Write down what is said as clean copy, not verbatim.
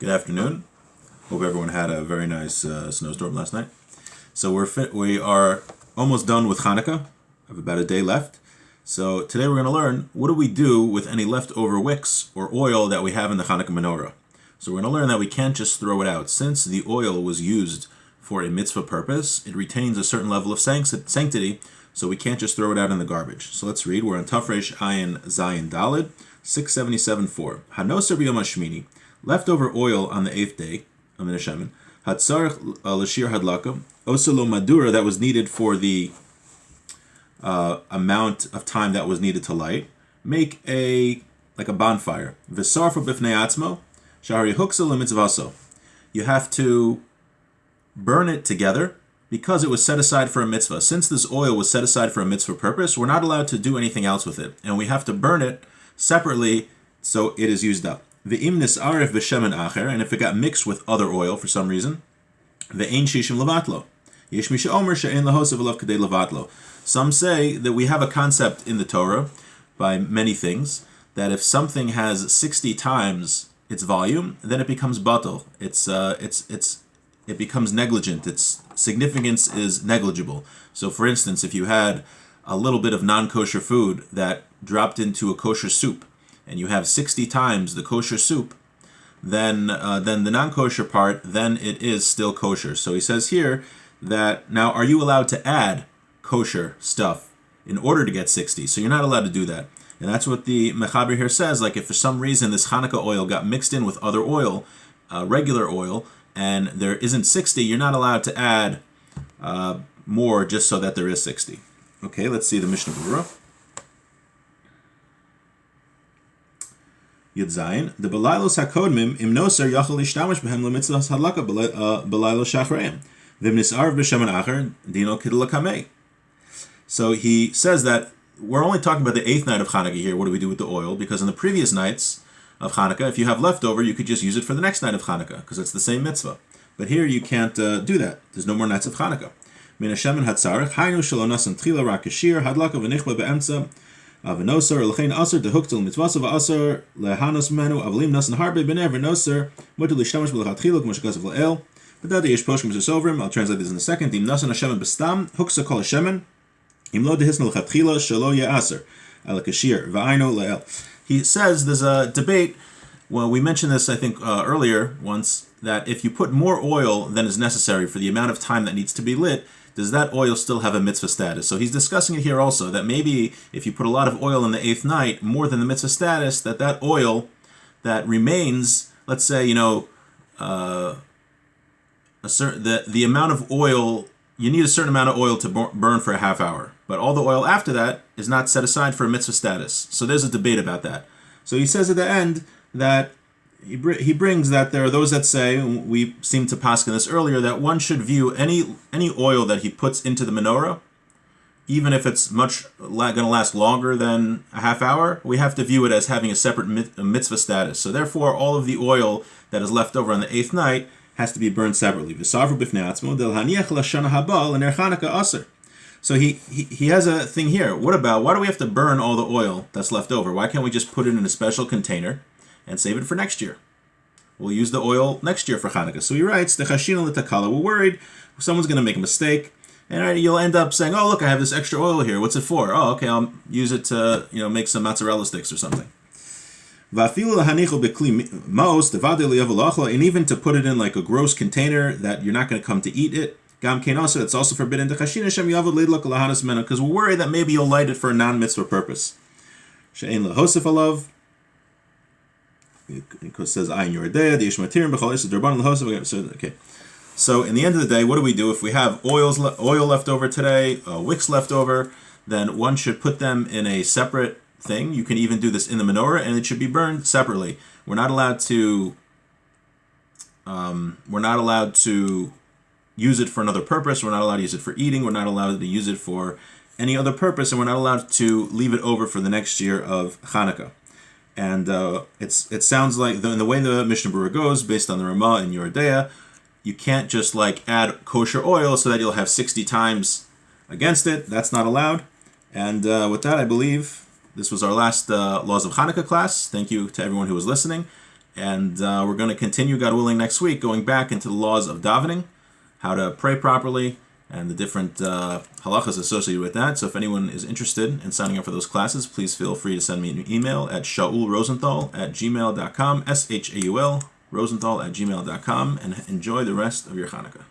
Good afternoon. Hope everyone had a very nice snowstorm last night. So we are almost done with Chanukah. I have about a day left. So today we're going to learn what do we do with any leftover wicks or oil that we have in the Chanukah menorah. So we're going to learn that we can't just throw it out. Since the oil was used for a mitzvah purpose, it retains a certain level of sanctity, so we can't just throw it out in the garbage. So let's read. We're on Tafresh Ayin Zayin Dalid, 677.4. Hanoser b'yom hashmini, leftover oil on the 8th day, Amin Hashemin, Hatzarech l'shir hadlaka, oselo madura, that was needed for the amount of time that was needed to light, make a bonfire. V'sarfa b'fnei atzmo, shahari huksa l'mitzvaso. You have to burn it together because it was set aside for a mitzvah. Since this oil was set aside for a mitzvah purpose, we're not allowed to do anything else with it, and we have to burn it separately so it is used up. Ve'im nis'aref b'shemen acher, and if it got mixed with other oil for some reason, ve'ein shishim levatlo. Yesh mi she'omer she'ein lahosav alav kadei levatlo. Some say that we have a concept in the Torah, by many things, that if something has 60 times its volume, then it becomes batal. It becomes negligent. Its significance is negligible. So, for instance, if you had a little bit of non-kosher food that dropped into a kosher soup, and you have 60 times the kosher soup, then the non-kosher part, then it is still kosher. So he says here that now, are you allowed to add kosher stuff in order to get 60? So you're not allowed to do that. And that's what the Mechaber here says. Like if for some reason this Chanukah oil got mixed in with other oil, regular oil, and there isn't 60, you're not allowed to add more just so that there is 60. Okay, let's see the Mishnah Berurah. Yud Zayin, the Belailos HaKodmim im noser yachal ishtamish behem lemitzvahs hadlaka Belailos shachreim. V'im nis'arv b'shemen acher dino kidla kamei. So he says that we're only talking about the 8th night of Chanukah here. What do we do with the oil? Because in the previous nights of Chanukah, if you have leftover, you could just use it for the next night of Chanukah, because it's the same mitzvah. But here you can't do that. There's no more nights of Chanukah. Min Hashemin hatzarech, hainu shelo nasan tchila rak kashir, hadlaka v'nichba be'emtza, v'nosar, l'chein asar dehuktel mitzvasa v'asar, lehanos menu, avlim nasan harbe b'ner v'nosar, mutu l'shtamash b'lechatchila, k'mo shekasav l'el, v'dada yesh poshkim zesovrim, I'll translate this in a second, dim nasan Hashemin b'stam, huksa kol Hashemin, im lo dehisna l'chatchila, shelo ye'asar, ala kashir, v'ainu l'el. He says there's a debate. Well, we mentioned this, I think, earlier once, that if you put more oil than is necessary for the amount of time that needs to be lit, does that oil still have a mitzvah status? So he's discussing it here also, that maybe if you put a lot of oil in the 8th night, more than the mitzvah status, that oil that remains, let's say, the amount of oil, you need a certain amount of oil to burn for a half hour. But all the oil after that is not set aside for a mitzvah status. So there's a debate about that. So he says at the end that he brings that there are those that say, and we seem to paskin this earlier, that one should view any oil that he puts into the menorah, even if it's going to last longer than a half hour, we have to view it as having a separate mitzvah status. So therefore, all of the oil that is left over on the 8th night has to be burned separately. So he has a thing here. Why do we have to burn all the oil that's left over? Why can't we just put it in a special container and save it for next year? We'll use the oil next year for Chanukah. So he writes, we're worried someone's going to make a mistake, and you'll end up saying, oh, look, I have this extra oil here. What's it for? Oh, okay, I'll use it to make some mozzarella sticks or something. And even to put it in like a gross container that you're not going to come to eat it, it's also forbidden because we're worried that maybe you'll light it for a non-mitzvah purpose. It says, okay. So in the end of the day, what do we do if we have oil left over today, wicks left over? Then one should put them in a separate thing. You can even do this in the menorah, and it should be burned separately. We're not allowed to use it for another purpose. We're not allowed to use it for eating. We're not allowed to use it for any other purpose, and we're not allowed to leave it over for the next year of Chanukah. And it sounds like in the way the Mishnah Berurah goes, based on the Ramah and Yoredeah, you can't just add kosher oil so that you'll have 60 times against it. That's not allowed. And with that, I believe this was our last Laws of Chanukah class. Thank you to everyone who was listening. And we're going to continue, God willing, next week, going back into the laws of davening, how to pray properly, and the different halachas associated with that. So if anyone is interested in signing up for those classes, please feel free to send me an email at shaulrosenthal@gmail.com, SHAUL Rosenthal@gmail.com, and enjoy the rest of your Chanukah.